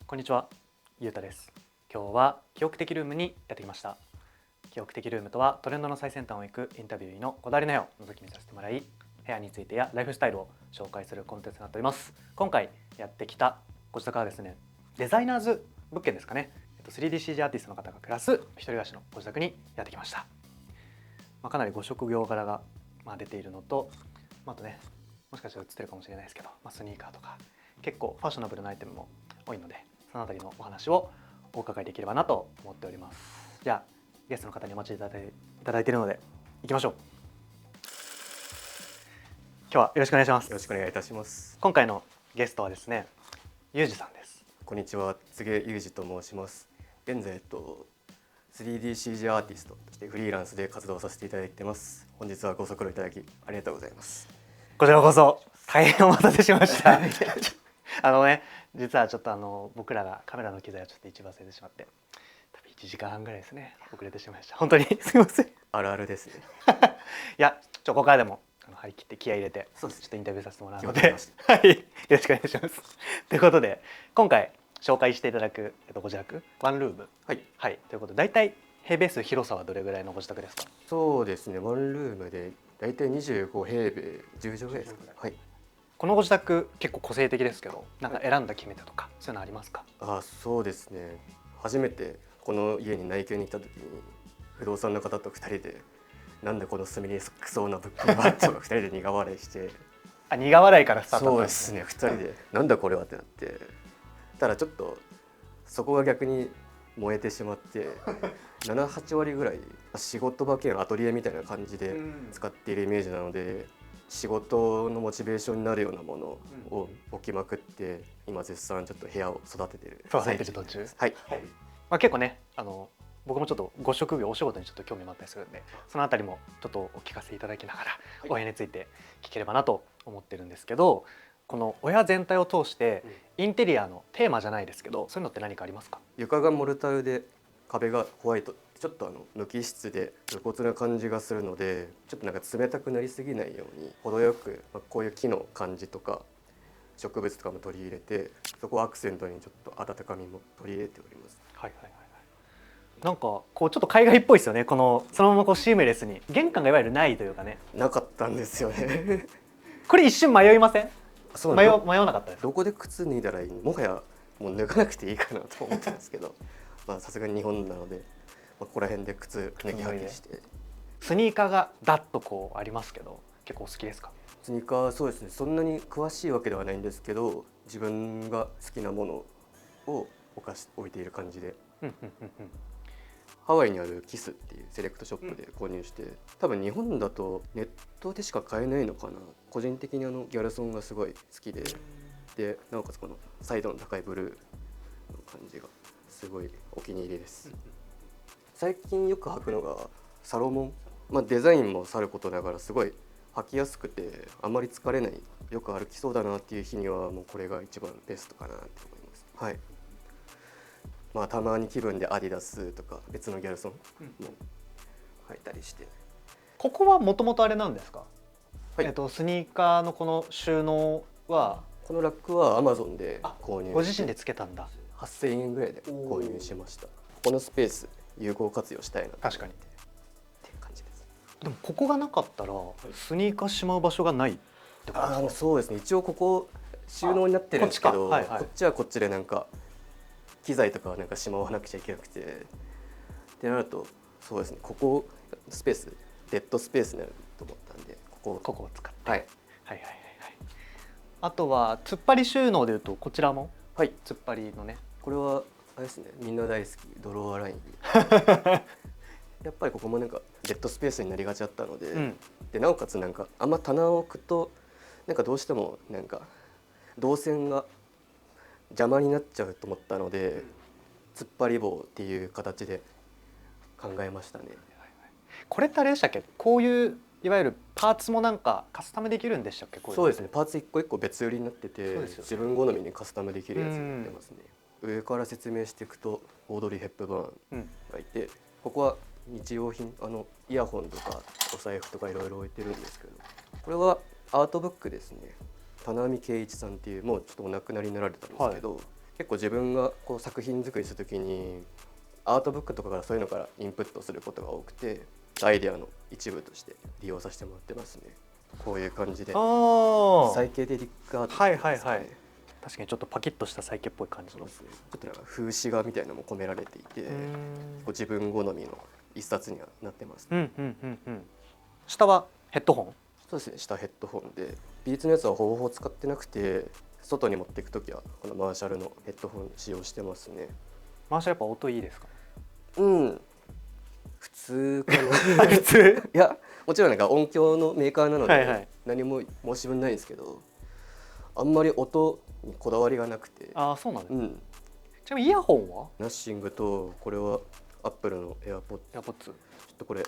こんにちは、ゆうたです。今日は記憶的ルームにやってきました。記憶的ルームとはトレンドの最先端を行くインタビューのこだわりの部屋を覗き見させてもらい、部屋についてやライフスタイルを紹介するコンテンツになっております。今回やってきたご自宅はですね、デザイナーズ物件ですかね。3DCG アーティストの方が暮らす一人暮らしのご自宅にやってきました。かなりご職業柄が出ているのと、あとね、もしかしたら映ってるかもしれないですけど、スニーカーとか結構ファッショナブルなアイテムも多いので、そのあたりのお話をお伺いできればなと思っております。じゃあゲストの方にお待ちいただいているので行きましょう。今日はよろしくお願いします。よろしくお願いいたします。今回のゲストはですね、ゆうじさんです。こんにちは、柘植裕二と申します。現在3DCG アーティストとしてフリーランスで活動させていただいてます。本日はご足労いただきありがとうございます。こちらこそ大変お待たせしました実はちょっと僕らがカメラの機材をちょっと一部忘れてしまって、多分1時間半ぐらいですね、遅れてしまいました。本当にすみません。あるあるですね。いや、ここからでも張り切って気合い入れて、そうです。ちょっとインタビューさせてもらうので、はい、よろしくお願いします。ということで、今回紹介していただくご自宅、ワンルーム、はい、ということで、だいたい平米数、広さはどれぐらいのご自宅ですか？そうですね、ワンルームでだいたい25平米、10畳ぐらいですかね。はい。このご自宅結構個性的ですけど、なんか選んだ決め手とかそういうのありますか？そうですね。初めてこの家に内見に来た時に不動産の方と2人で、なんでこの隅にくそうな物件はと2人で苦笑いして。苦笑いからスタートだったんですね。そうですね、2人でなんだこれはってなって、ただちょっとそこが逆に燃えてしまって7、8割ぐらい仕事場兼アトリエみたいな感じで使っているイメージなので、仕事のモチベーションになるようなものを置きまくって、今絶賛ちょっと部屋を育ててる途中。はい。結構ね、僕もちょっとご職業、お仕事にちょっと興味もあったりするんで、そのあたりもちょっとお聞かせいただきながら、お部屋について聞ければなと思ってるんですけど、このお部屋全体を通してインテリアのテーマじゃないですけど、そういうのって何かありますか？床がモルタルで壁がホワイト、ちょっと無機質で無骨な感じがするので、ちょっとなんか冷たくなりすぎないように程よく、こういう木の感じとか植物とかも取り入れて、そこをアクセントにちょっと温かみも取り入れております。なんかこうちょっと海外っぽいですよね。そのままこうシームレスに、玄関がいわゆるないというかね。なかったんですよねこれ一瞬迷いません？迷わなかったです。どこで靴脱いだらいいの？もはやもう脱がなくていいかなと思ってたんですけどさすがに日本なので、ここら辺で靴脱ぎ履きして。スニーカーがダッとこうありますけど、結構お好きですか？スニーカー、そうですね、そんなに詳しいわけではないんですけど、自分が好きなものを置いている感じで。ハワイにあるキスっていうセレクトショップで購入して、多分日本だとネットでしか買えないのかな。個人的にギャルソンがすごい好きで、なおかつこのサイドの高いブルーの感じがすごいお気に入りです。最近よく履くのがサロモン、デザインもさることながらすごい履きやすくて、あまり疲れない、よく歩きそうだなっていう日にはもうこれが一番ベストかなって思います。はい。たまに気分でアディダスとか別のギャルソンも履いたりして。ここはもともとあれなんですか？はい、スニーカーのこの収納は、このラックは Amazon で購入して、ご自身でつけたんだ。8000円ぐらいで購入しました。このスペース有効活用したいなと思って。確かにっていう感じです。でもここがなかったらスニーカーしまう場所がないってことですか？そうですね、一応ここ収納になってるんですけど、こっちはこっちでなんか機材とかはなんかしまわなくちゃいけなくてってなると、そうですね、ここスペースデッドスペースになると思ったんで、ここを使って、あとは突っ張り収納でいうと、こちらも突っ張りのね、これはあれですね、みんな大好きドロワーラインやっぱりここもなんかデッドスペースになりがちだったので、でなおかつなんかあんま棚を置くとなんかどうしてもなんか動線が邪魔になっちゃうと思ったので、突っ張り棒っていう形で考えましたね。これってあれでしたっけ？こういういわゆるパーツもなんかカスタムできるんでしたっけ？そうですね、パーツ一個一個別売りになってて、自分好みにカスタムできるやつになってますね。上から説明していくと、オードリー・ヘップバーンがいて、ここは日用品、イヤホンとかお財布とかいろいろ置いてるんですけど、これはアートブックですね。田波圭一さんっていう、もうちょっとお亡くなりになられたんですけど、結構自分がこう作品作りするときにアートブックとかからそういうのからインプットすることが多くて、アイデアの一部として利用させてもらってますね。こういう感じでサイケデリックアート、はいはいはい。確かにちょっとパキッとしたサイケっぽい感じの。ちょっとなんか風刺画みたいなのも込められていて、こう自分好みの一冊にはなってます、ね。下はヘッドホン？そうですね、下ヘッドホンで、ビーツのやつはほぼほぼ使ってなくて、外に持っていくときはこのマーシャルのヘッドホン使用してますね。マーシャルやっぱ音いいですか？普通かな普通いや、もちろんなんか音響のメーカーなので何も申し分ないんですけど、あんまり音にこだわりがなくて。ああ、そうなんです、ちなみにイヤホンは？ナッシングと、これはアップルのエアポッツ。ちょっとこれ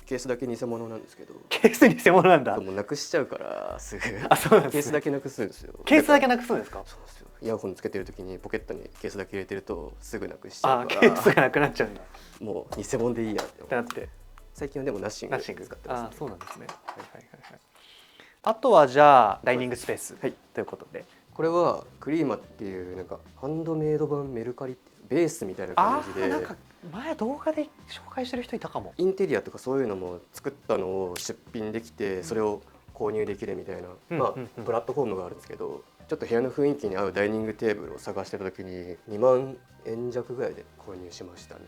ケースだけ偽物なんですけど。ケース偽物なんだ。もうなくしちゃうからすぐ。あ、そうなんですね。ケースだけなくすんですよ。ケースだけなくすんですか？そうですよ。イヤホンつけてる時にポケットにケースだけ入れてるとすぐなくしちゃうから。ケースがなくなっちゃうんだ。もう偽物でいいやってなって。最近はでもナッシング使ってます、ね。あ、そうなんですね。あとはじゃあダイニングスペース、ということで、これはクリーマっていうなんかハンドメイド版メルカリっていうベースみたいな感じで、なんか前動画で紹介してる人いたかも。インテリアとかそういうのも作ったのを出品できて、それを購入できるみたいな、プラットフォームがあるんですけど、ちょっと部屋の雰囲気に合うダイニングテーブルを探してた時に2万円弱ぐらいで購入しましたね。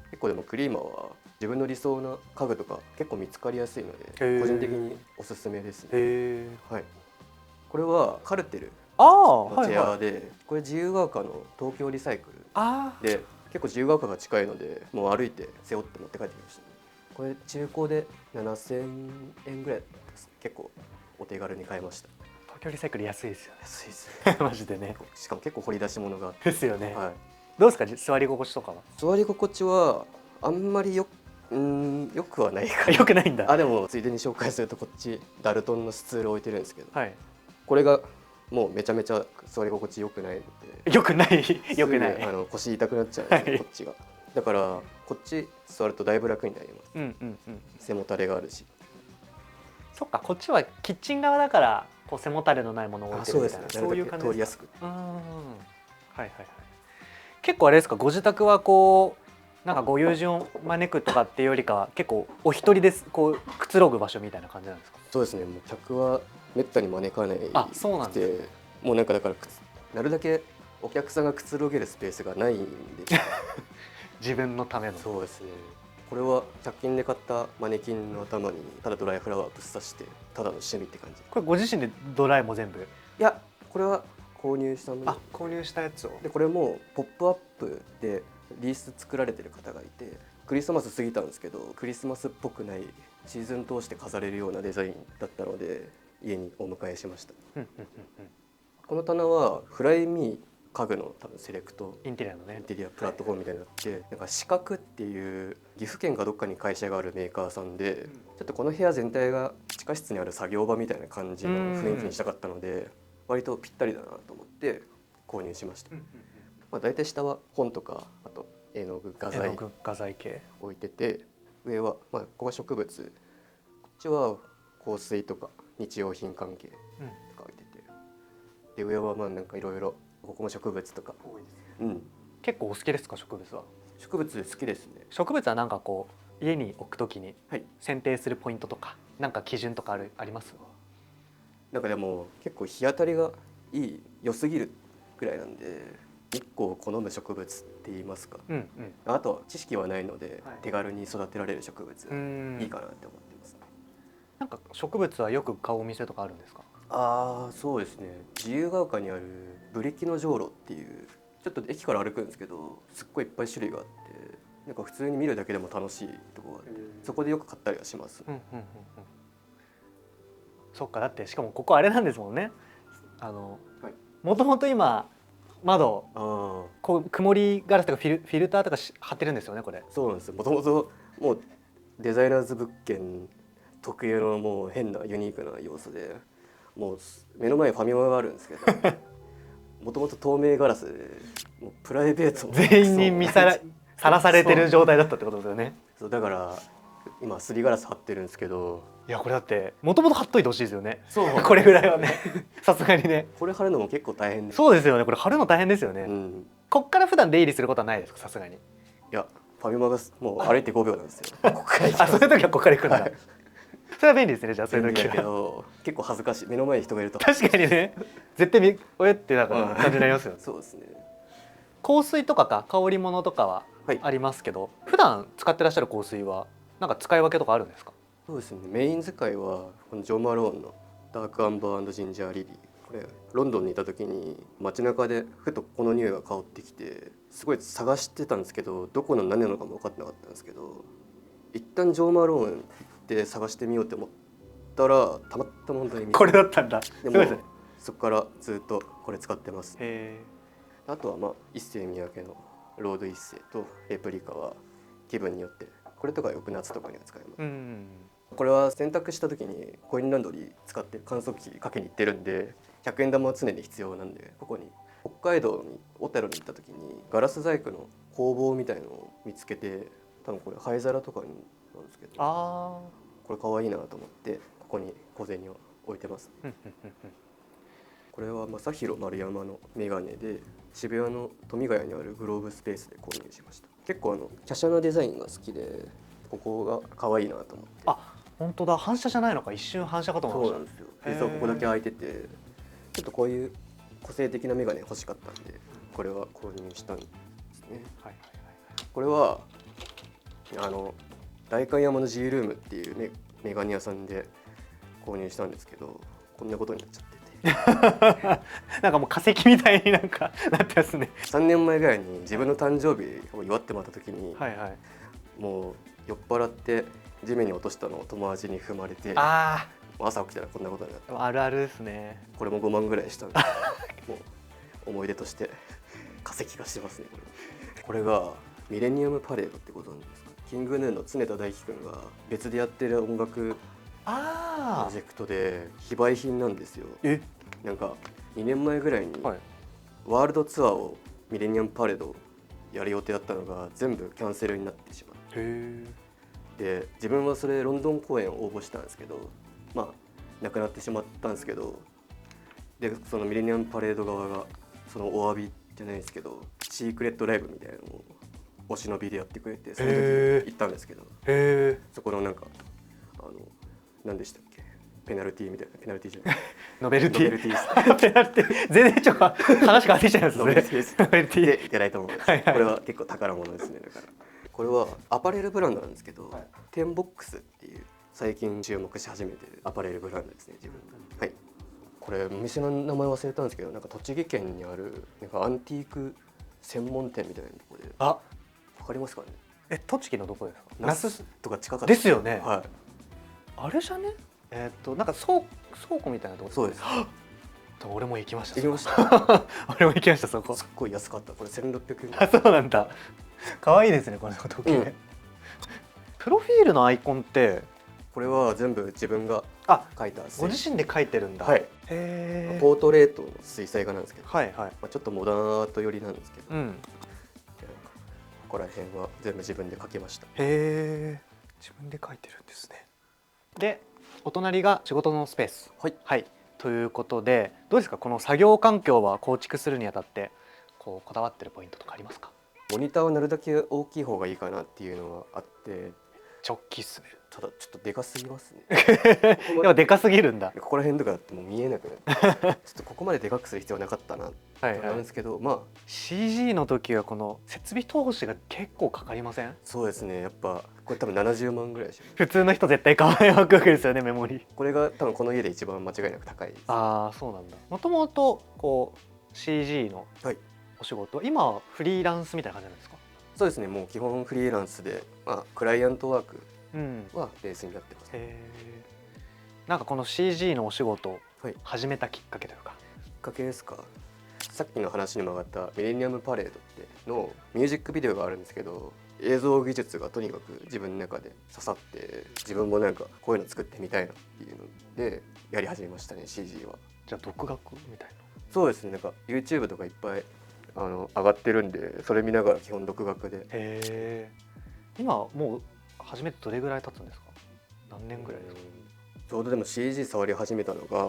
結構でもクリーマは自分の理想な家具とか結構見つかりやすいので、個人的におすすめですね。これはカルテルのチェアで、これ自由が丘の東京リサイクルで、結構自由が丘が近いので、もう歩いて背負って持って帰ってきましたね。これ中古で7000円ぐらいです。結構お手軽に買いました。東京リサイクル安いですよね。安いですマジでね。しかも結構掘り出し物がですよね。どうですか、座り心地とかは？座り心地はあんまりよくはないかな。よくないんだ。でもついでに紹介すると、こっちダルトンのスツール置いてるんですけど、これがもうめちゃめちゃ座り心地良くないので。良くない。腰痛くなっちゃうんですよ、こっちが。だからこっち座るとだいぶ楽になります。背もたれがあるし。そっか、こっちはキッチン側だからこう背もたれのないものを置いてるみたいな。そういう感じです。通りやすく。結構あれですか、ご自宅はこうなんかご友人を招くとかっていうよりかは、結構お一人ですこうくつろぐ場所みたいな感じなんですか？そうですね。もう客はめったに招かないで、もうなんかだからなるだけお客さんがくつろげるスペースがないんで自分のための。そうですね。これは100均で買ったマネキンの頭にただドライフラワーぶっ刺して、ただの趣味って感じ。これご自身でドライも全部？いや、これは購入したもの。購入したやつを。でこれもポップアップでリース作られてる方がいて、クリスマス過ぎたんですけど、クリスマスっぽくないシーズン通して飾れるようなデザインだったので家にお迎えしました。この棚はフライミー家具の多分セレクトインテリアのね、インテリアプラットフォームみたいになって、なんか四角っていう岐阜県かどっかに会社があるメーカーさんで、ちょっとこの部屋全体が地下室にある作業場みたいな感じの雰囲気にしたかったので、割とぴったりだなと思って購入しました。だいたい下は本とか、あと絵の具画材系置いてて、上はここが植物、こっちは香水とか日用品関係とか置いてて、で上はなんかいろいろ、ここも植物とか多いですね。結構お好きですか？植物は。植物好きですね。植物はなんかこう家に置くときに選定するポイントとか、なんか基準とかあります？なんかでも結構日当たりが良すぎるぐらいなんで、日光を好む植物って言いますか、あとは知識はないので、手軽に育てられる植物いいかなって思ってます。なんか植物はよく買うお店とかあるんですか？そうですね。自由が丘にあるブリキのじょうろっていう、ちょっと駅から歩くんですけど、すっごいいっぱい種類があって、なんか普通に見るだけでも楽しいところがあって、そこでよく買ったりはします。そっか、だってしかもここあれなんですもんね。もともと今窓こう曇りガラスとかフィルターとか貼ってるんですよね、これ。そうなんですよ。もともともうデザイナーズ物件特有のもう変なユニークな要素で、もう目の前にファミマがあるんですけどもともと透明ガラスで、もうプライベート全員にさらされてる状態だったってことですよね。そうだから今すりガラス貼ってるんですけど、いやこれだってもともと貼っといてほしいですよね。そうこれぐらいはねさすがにね。これ貼るのも結構大変です。そうですよね、これ貼るの大変ですよね。うん、こっから普段出入りすることはないですか、さすがに。いやファミマがもう歩いて5秒なんですよ。ここから行きあ、そういう時はここから行くんだ、はいそれは便利ですね。じゃあそういう時だけはど結構恥ずかしい、目の前に人がいると確かにね、絶対親ってなんか感じになりますよね。そうですね。香水とか香り物とかははい、ありますけど、普段使ってらっしゃる香水はなんか使い分けとかあるんですか？そうですね。メイン使いはこのジョー・マローンのダークアンバー&ジンジャーリリー。これロンドンにいた時に街中でふとこの匂いが香ってきて、すごい探してたんですけど、どこの何なのかも分かってなかったんですけど、一旦ジョー・マローン行って探してみようと思ったらたまたま本当に見つこれだったんだ。すでもごいですね。そこからずっとこれ使ってます。へあとはまあ一世三宅のロード一世とレプリカは気分によって、これとかよく夏とかには使います。ー、うん。これは洗濯した時にコインランドリー使って乾燥機かけに行ってるんで、100円玉は常に必要なんで、ここに北海道に小樽に行った時にガラス細工の工房みたいのを見つけて、多分これ灰皿とかになんですけど、あこれ可愛いなと思ってここに小銭を置いてます。あ。これは正弘丸山のメガネで、渋谷の富ヶ谷にあるグローブスペースで購入しました。結構華奢なデザインが好きで、ここが可愛いなと思って。あ、本当だ、反射じゃないのか、一瞬反射かと思いましそうなんですよ。実はここだけ開いてて、ちょっとこういう個性的なメガネ欲しかったんで、これは購入したんですね。た。はいこれは代官山の G ルームっていうメガネ屋さんで購入したんですけど、こんなことになっちゃっててなんかもう化石みたいになんかなってますね。3年前ぐらいに自分の誕生日を祝ってもらった時に、はいはい。もう酔っ払って地面に落としたのを友達に踏まれて、あ朝起きたらこんなことになって、あ、あるあるですね。これも5万ぐらいしたんでもう思い出として化石化してますね。これがミレニアムパレードってご存知ですか？キングヌーの常田大樹くんが別でやってる音楽プロあジェクトで非売品なんですよ。え、なんか2年前ぐらいにはい。ワールドツアーをミレニアムパレードやる予定だったのが全部キャンセルになってしまっへて、で自分はそれロンドン公演を応募したんですけど、まあなくなってしまったんですけど、でそのミレニアムパレード側がそのお詫びじゃないですけどシークレットライブみたいなのをお忍びでやってくれて、その時行ったんですけど、え。そこのなんか何でしたっけ、ペナルティみたいな、ペナルティじゃないノベルティ。ノベルティーペナルティ全然ちょっと話変わってきちゃいますね。ノベルティーですノベルティでいただいたものです。はいはいこれは結構宝物ですね。だからこれはアパレルブランドなんですけど、テンボックスっていう最近注目し始めてるアパレルブランドですね、自分の。はい。これお店の名前忘れたんですけど、なんか栃木県にあるなんかアンティーク専門店みたいなところで、あ、わかりますかね？栃木のどこですか？那須とか近かったですよね。はい。あれじゃね？なんか倉庫みたいなところ。そうです。俺も行きました。行きました。俺も行きました、そこ。すっごい安かった。これ1600円。あ、そうなんだ。可愛いですね、この時計。うん、プロフィールのアイコンってこれは全部自分があ、描いたご自身で描いてるんだ。はい。へポートレートの水彩画なんですけど、はいはい。まあ、ちょっとモダンアート寄りなんですけど、うん。ここら辺は全部自分で描きました。へえ。自分で描いてるんですね。で、お隣が仕事のスペース。はい。はい。ということで、どうですか、この作業環境は構築するにあたってこだわってるポイントとかありますか？モニターはなるだけ大きい方がいいかなっていうのはあって、直帰っすね。ただちょっとでかすぎますね。でもでかすぎるんだ。ここら辺とかだってもう見えなくなってちょっとここまででかくする必要なかったなってはいはい思うんですけど、まあ CG の時はこの設備投資が結構かかりません？そうですね。やっぱこれ多分70万ぐらいでしょ。普通の人絶対買わないわけですよね、メモリ。これが多分この家で一番間違いなく高いです。ああ、そうなんだ。もともとこう CG のはい。お仕事は今はフリーランスみたいな感じなんですか？そうですね。もう基本フリーランスで、まあクライアントワークうん。はベースになってます。へえ。なんかこの CG のお仕事をはい。きっ始めたきっかけというか。かけですか。さっきの話にも上がったミレニアムパレードってのミュージックビデオがあるんですけど、映像技術がとにかく自分の中で刺さって、自分もなんかこういうの作ってみたいなっていうのでやり始めましたね、 CG は。じゃあ独学みたいな。そうですね。なんか YouTube とかいっぱい上がってるんで、それ見ながら基本独学で。へえ。今もう始めてどれぐらい経つんですか？何年ぐらいですか？ちょうどでも CG 触り始めたのが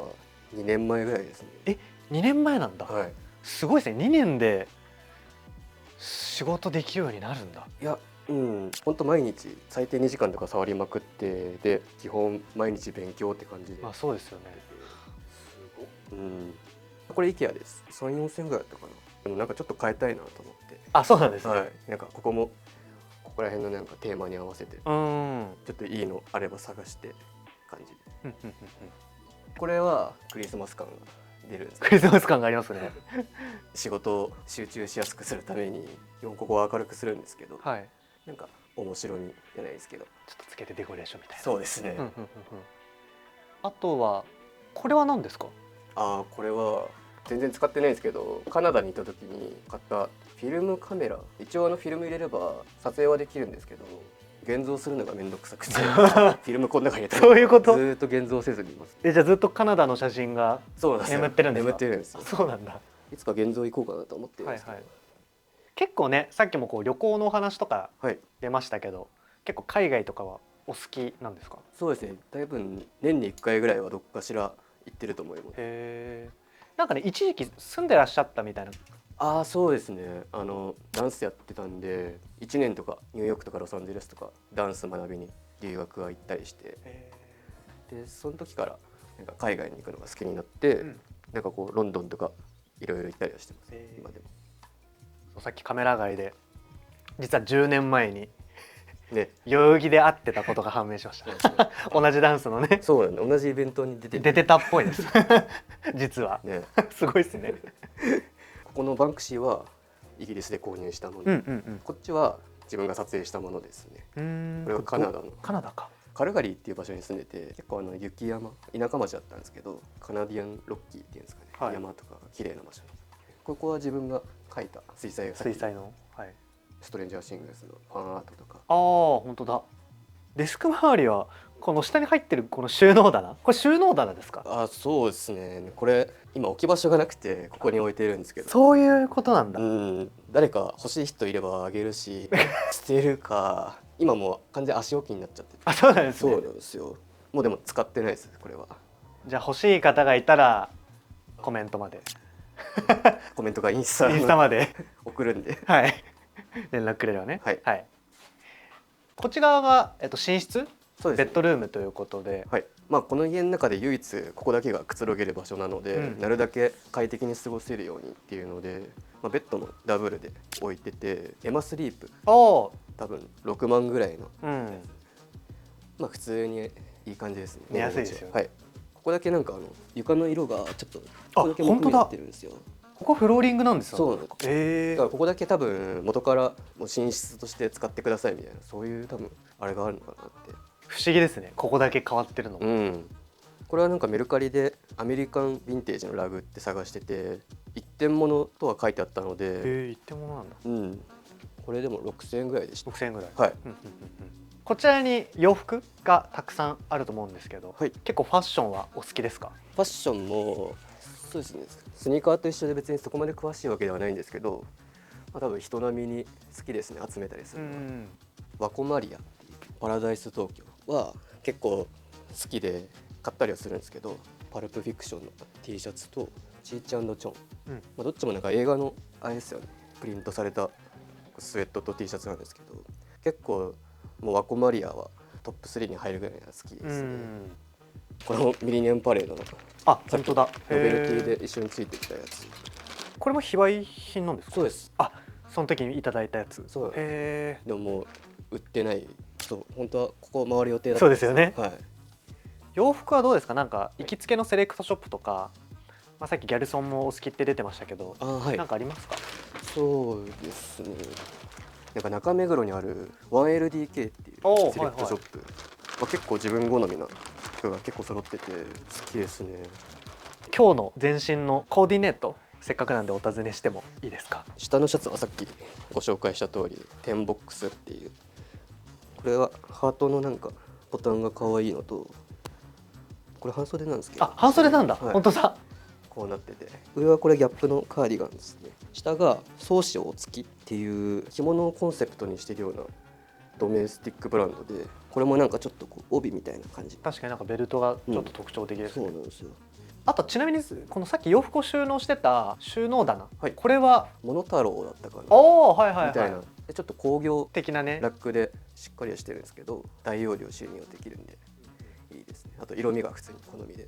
2年前ぐらいですね。2年前なんだ、はい。すごいですね。2年で仕事できるようになるんだ。いや、本当毎日最低2時間とか触りまくって、で基本毎日勉強って感じで。まあそうですよね。すごい。これ IKEA です。3、4千ぐらいだったかな。でもなんかちょっと変えたいなと思って。あ、そうなんですね。はい。なんかここもここら辺のなんかテーマに合わせてちょっといいのあれば探して感じで。これはクリスマス感が出るんですクリスマス感がありますね。仕事を集中しやすくするためにここを明るくするんですけど、はい。なんか面白みじゃないですけど、ちょっとつけてデコレーションみたいな。そうですね。あとはこれは何ですか？これは全然使ってないんですけど、カナダに行った時に買ったフィルムカメラ。一応フィルム入れれば撮影はできるんですけど、現像するのがめんどくさくてフィルムこの中に入れてそういうこと？ずっと現像せずにいます。じゃあずっとカナダの写真が眠ってるんですか？眠ってるんですよ。そうなんだ。いつか現像行こうかなと思ってるんですけど、結構ね、さっきもこう旅行のお話とかはい、出ましたけど、結構海外とかはお好きなんですか？そうですね。多分年に1回ぐらいはどっかしら行ってると思います。へー。なんかね、一時期住んでらっしゃったみたいな。そうですね。ダンスやってたんで1年とかニューヨークとかロサンゼルスとかダンス学びに留学は行ったりして、でその時からなんか海外に行くのが好きになって、なんかこうロンドンとかいろいろ行ったりはしてます、今でも。さっきカメラ街で実は10年前にね、代々木で会ってたことが判明しました。同じダンスのね。そうなんだ、同じイベントに出てたっぽいです実は、ね、すごいですね。ここのバンクシーはイギリスで購入したもの、こっちは自分が撮影したものですね。これはカナダのかカルガリーっていう場所に住んでて、結構雪山、田舎町だったんですけど、カナディアンロッキーっていうんですかね、山とかが綺麗な場所。ここは自分が描いた水彩の、ストレンジャーシングスのファンアートとか。本当だ。デスク周りはこの下に入ってるこの収納棚、これ収納棚ですか？そうですね。これ今置き場所がなくてここに置いてるんですけど。そういうことなんだ。誰か欲しい人いればあげるし捨てるか、今もう完全足置きになっちゃってて。そうなんですね。そうなんですよ。もうでも使ってないです、これは。じゃあ欲しい方がいたらコメントまでコメントがインスタまで送るんで連絡くれればね。はい。こっち側が寝室、そうですね、ベッドルームということで、この家の中で唯一ここだけがくつろげる場所なので、なるだけ快適に過ごせるようにっていうので、ベッドもダブルで置いてて、エマスリープ多分6万ぐらいの、普通にいい感じですね。寝やすいですよ。ここだけなんか床の色がちょっとここだけ木目になってるんですよ。ここフローリングなんですよ。そうなんです。だからここだけ多分元からもう寝室として使ってくださいみたいな、そういう多分あれがあるのかなって。不思議ですね、ここだけ変わってるの。これはなんかメルカリでアメリカンヴィンテージのラグって探してて、一点物とは書いてあったので。一点物なんだ。これでも6000円ぐらいでした。6000円ぐらい。はい。こちらに洋服がたくさんあると思うんですけど、結構ファッションはお好きですか？ファッションもそうですね、スニーカーと一緒で別にそこまで詳しいわけではないんですけど、多分人並みに好きですね、集めたりするのは。ワコマリアっていうパラダイス東京は結構好きで買ったりはするんですけど、パルプフィクションの T シャツとチーチ&チョン、どっちもなんか映画のあれですよね、プリントされたスウェットと T シャツなんですけど、結構もうワコマリアはトップ3に入るぐらいが好きですね。このミレニアムパレードの本当だ、ノベルティで一緒についてきたやつ。これも非売品なんですか？そうです。その時にいただいたやつ。そう。でももう売ってない。本当はここ回る予定だった。そうですよね。洋服はどうですか？なんか行きつけのセレクトショップとか、さっきギャルソンもお好きって出てましたけど、なんかありますか？そうですね。なんか中目黒にある 1LDK っていうセレクトショップ、結構自分好みな服が結構揃ってて好きですね。今日の全身のコーディネート、せっかくなんでお尋ねしてもいいですか？下のシャツはさっきご紹介した通りテンボックスっていう、これはハートのなんかボタンが可愛いのと、これ半袖なんですけど。半袖なんだ。本当だ。こうなってて、上はこれギャップのカーディガンですね。下が宗師大月っていう着物をコンセプトにしているようなドメスティックブランドで、これもなんかちょっとこう帯みたいな感じ。確かになんかベルトがちょっと特徴的ですね、そうなんですよ。あとちなみにこのさっき洋服を収納してた収納棚、はい、これはモノタロウだったかな、はいはいはいみたいなでちょっと工業的なねラックでしっかりはしてるんですけど、大容量収納できるんでいいですね。あと色味が普通に好みで、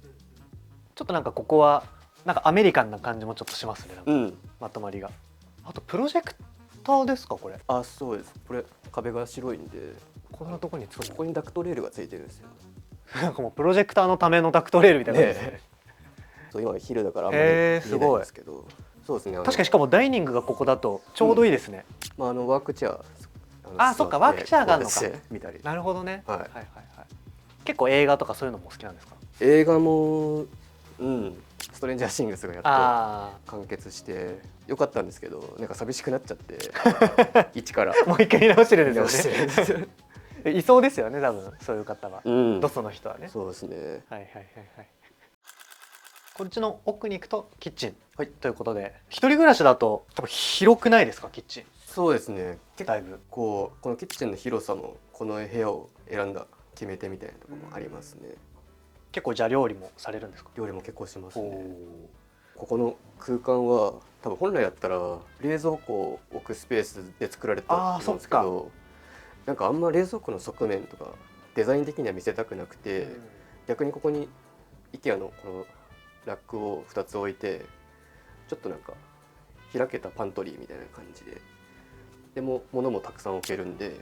ちょっとなんかここはなんかアメリカンな感じもちょっとしますね、なんかうんまとまりが。あとプロジェクターですかこれ。あ、そうです。これ壁が白いんでこんなとこにつくここにダクトレールがついてるんですよ。なんかもうプロジェクターのためのダクトレールみたいな感じですね。そう今昼だからあんまり見えすごいないんですけど、そうですね。確かにしかもダイニングがここだとちょうどいいですね、まあワークチェアそっかワークチェアがあるのか見たり。なるほどね、はいはいはいはい。結構映画とかそういうのも好きなんですか？映画もストレンジャーシングスがやっと完結してよかったんですけど、なんか寂しくなっちゃって一からもう一回見直してるん見直ですしてよねいそうですよね多分そういう方は、ドスの人はね。そうですね。はいはいはいはい。こっちの奥に行くとキッチン、はい、ということで一人暮らしだと多分広くないですかキッチン。そうですね。だいぶこのキッチンの広さもこの部屋を選んだ決め手みたいなところもありますね。結構じゃあ料理もされるんですか？料理も結構しますね。ここの空間は多分本来だったら冷蔵庫を置くスペースで作られたと思うんですけど、なんかあんま冷蔵庫の側面とかデザイン的には見せたくなくて、逆にここに IKEA のこのラックを2つ置いてちょっとなんか開けたパントリーみたいな感じで、でも物もたくさん置けるんで、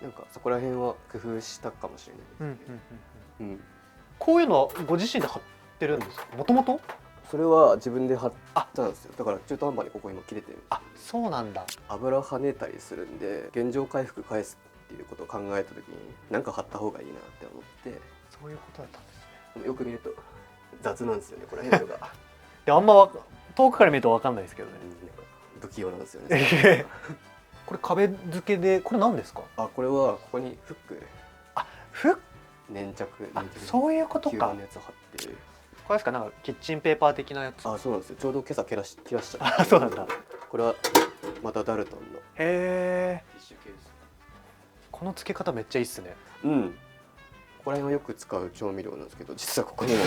なんかそこら辺は工夫したかもしれないですね。こういうのはご自身で貼ってるんですか？もともとそれは自分で貼ったんですよ。だから中途半端にここ今切れてる。あ、そうなんだ。油跳ねたりするんで原状回復返すっていうことを考えた時に何か貼った方がいいなって思って。そういうことだったんですね。よく見ると雑なんですよね、これ辺がであんま遠くから見ると分かんないですけどね、なんか不器用なんですよねこれ壁付けでこれ何ですか？これはここにフック、フック粘着そういうことか。のやつを貼ってる。これですか、なんかキッチンペーパー的なやつ。そうなんですよ。ちょうど今朝切らしちゃった。そうなんだ。これはまたダルトンのティッシュケース。この付け方めっちゃいいっすね。ここら辺はよく使う調味料なんですけど、実はここにも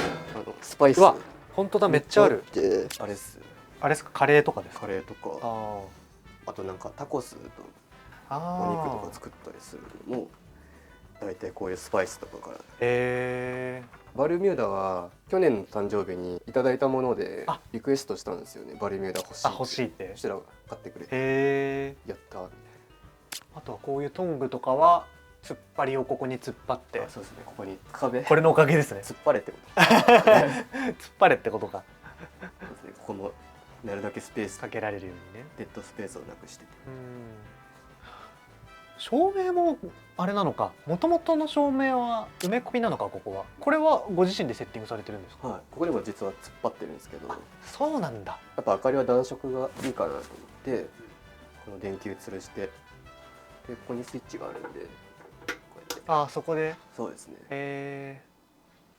スパイス。本当だ、めっちゃある。あれっす。あれですか、カレーとかですか？カレーとか、あとなんかタコスとお肉とか作ったりするのも大体こういうスパイスとかから。バルミューダは去年の誕生日にいただいたものでリクエストしたんですよね。バルミューダ欲しいって。そしたら買ってくれて、やったみたいな。あとはこういうトングとかは突っ張りをここに突っ張って。そうですね、ここに壁、これのおかげですね。突っ張れってこと突っ張れってことか。ここもなるだけスペースかけられるようにね。デッドスペースをなくしてて。照明もあれなのか、もともとの照明は埋め込みなのか。ここはこれはご自身でセッティングされてるんですか？はい、ここでも実は突っ張ってるんですけど。そうなんだ。やっぱ明かりは暖色がいいかなと思ってこの電球吊るして、でここにスイッチがあるんでこうやって。そこで。そうですね。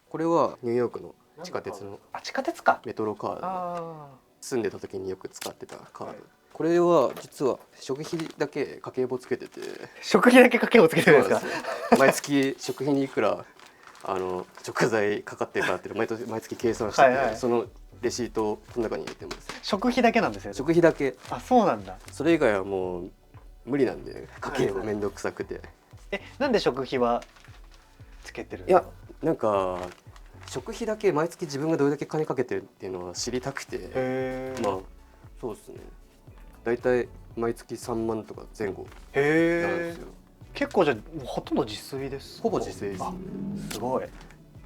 これはニューヨークの地下鉄の地下鉄か、メトロカード。住んでた時によく使ってたカード。これは実は食費だけ家計簿つけてて。食費だけ家計簿つけてるんですか？毎月食費にいくら食材かかってるかって毎月計算してて、そのレシートをこの中に入れてます。食費だけなんですよね。食費だけ。そうなんだ。それ以外はもう無理なんで、家計簿めんどくさくて。なんで食費はつけてるんですか？いや、なんか食費だけ毎月自分がどれだけ金かけてるっていうのは知りたくて。そうですね、だいたい毎月3万とか前後なんですよ。結構じゃあほとんど自炊です。ほぼ自炊です。すごい。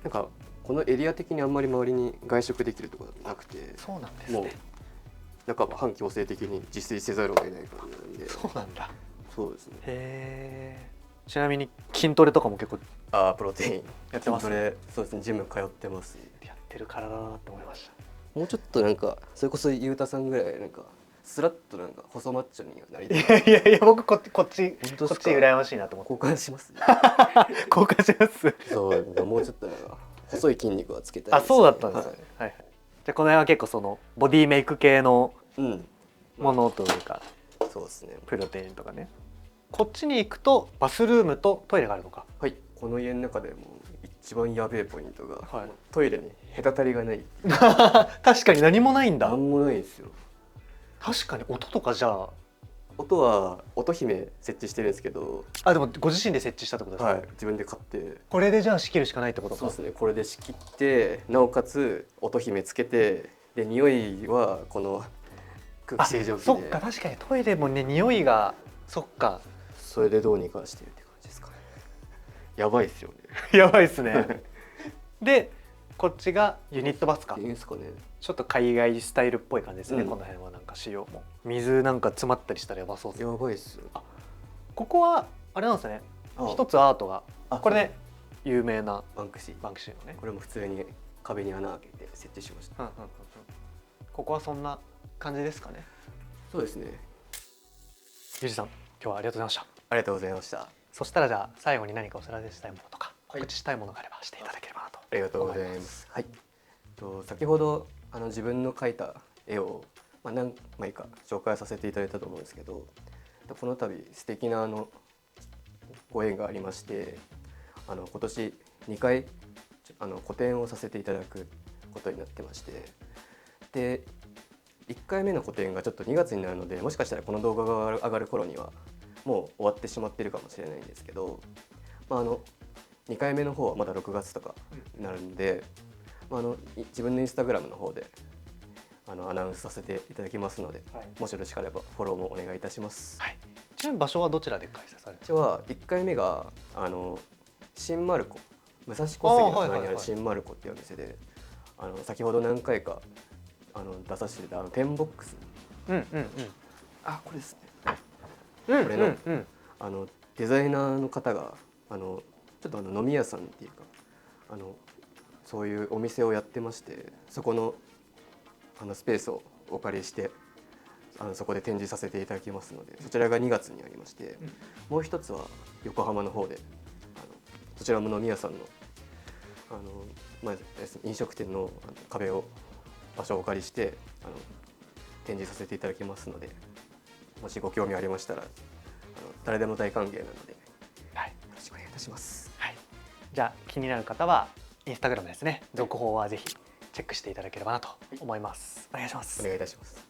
なんかこのエリア的にあんまり周りに外食できるところなくて。そうなんですね。もう半ば半強制的に自炊せざるを得ない感じなんで。そうなんだ。そうですね。ちなみに筋トレとかも結構。プロテインやってます。筋トレ、そうですね、ジム通ってます。やってる体だなって思いました。もうちょっとなんかそれこそゆうたさんぐらいなんかスラッとなんか細マッチョになりたい。いや僕こっち羨ましいなと思って。交換します。交換します。そうもうちょっとなんか細い筋肉はつけたい。そうだったんですね。じゃあこの辺は結構そのボディメイク系のものというか、そうですね、プロテインとかね。こっちに行くとバスルームとトイレがあるのか。はい、この家の中でも一番やべえポイントが、はい、トイレに隔たりがない。確かに何もないんだ。何もないんですよ。確かに音とかじゃあ、音は音姫設置してるんですけど、あでもご自身で設置したってことですか。はい、自分で買って。これでじゃあ仕切るしかないってことか。そうですね、これで仕切ってなおかつ音姫つけて、で匂いはこの空気清浄機で。そっか、確かにトイレもね匂いが、そっか。それでどうにかしてるって感じですかね。やばいっすよね。やばいっすね。でこっちがユニットバスか。いいんすかね。ちょっと海外スタイルっぽい感じですね、うん、この辺はなんか仕様も。水なんか詰まったりしたらやばそうですね。やばいっすよ。ここはあれなんですね、一つアートがこれで有名なバンクシー。バンクシーのね。これも普通に壁に穴開けて設置しました。ここはそんな感じですかね。そうですね。ゆうじさん、今日はありがとうございました。ありがとうございました。そしたらじゃあ最後に何かお知らせしたいものとかはい、告知したいものがあればしていただければなと。ありがとうございます。はい。先ほど自分の描いた絵を、何枚か紹介させていただいたと思うんですけど、この度素敵なご縁がありまして、今年2回個展をさせていただくことになってまして、で1回目の個展がちょっと2月になるので、もしかしたらこの動画が上がる頃にはもう終わってしまっているかもしれないんですけど、2回目の方はまだ6月とかになるんで、自分のインスタグラムの方でアナウンスさせていただきますので、はい、もしよろしければフォローもお願いいたします。はい、ちなみに場所はどちらで開催されるんですか。こちらは1回目が新丸子、武蔵小杉の隣にある新丸子っていうお店で、先ほど何回か出させていたテンボックス、これですね、これの、デザイナーの方がちょっと飲み屋さんっていうかそういうお店をやってまして、そこのスペースをお借りしてそこで展示させていただきますので、そちらが2月にありまして、もう一つは横浜の方でそちらも飲み屋さんの飲食店の場所をお借りして展示させていただきますので、もしご興味ありましたら誰でも大歓迎なので、はい、よろしくお願いいたします。はい、じゃあ気になる方はインスタグラムですね、続報はぜひチェックしていただければなと思います。お願いします。お願いいたします。